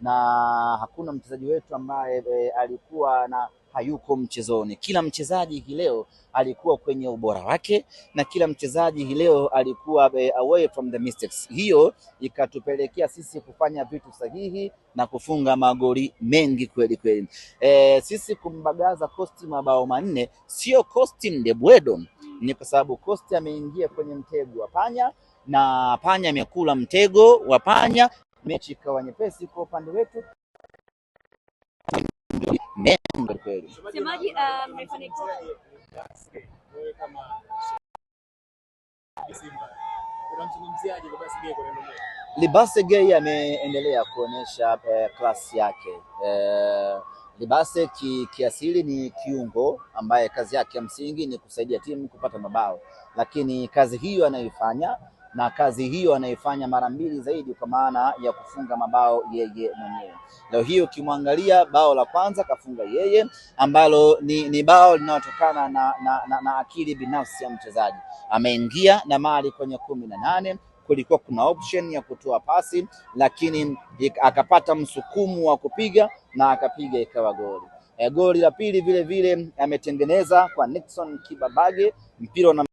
na hakuna mchezaji wetu ambaye alikuwa na hayuko mchezoni. Kila mchezaji hii leo alikuwa kwenye ubora wake na kila mchezaji hii leo alikuwa away from the mistakes. Hiyo ikatupelekea sisi kufanya vitu sahihi na kufunga magoli mengi kweli kweli. Sisi kumbagaza Coast mabao manne sio Coast Ndebwedo, ni kwa sababu Coast ameingia kwenye mtego wa panya na panya amekula mtego wa panya, mechi ikawa nyepesi kwa upande wetu. Semaji Libase Gay ameendelea kuonesha klasi yake. Libase kiasili ni kiungo ambaye kazi yake ya msingi ni kusaidia timu kupata mabao, lakini kazi hiyo anaifanya na kazi hiyo anaifanya mara mbili zaidi, kwa maana ya kufunga mabao yeye mwenyewe. Leo hiyo ukimwangalia bao la kwanza kafunga yeye, ambalo ni bao linalotokana na akili binafsi ya mchezaji. Ameingia na mali kwenye 18, kulikuwa kuna option ya kutoa pasi, lakini akapata msukumo wa kupiga na akapiga ikawa goli. Goli la pili vile vile ametengeneza kwa Nixon Kibabage, mpira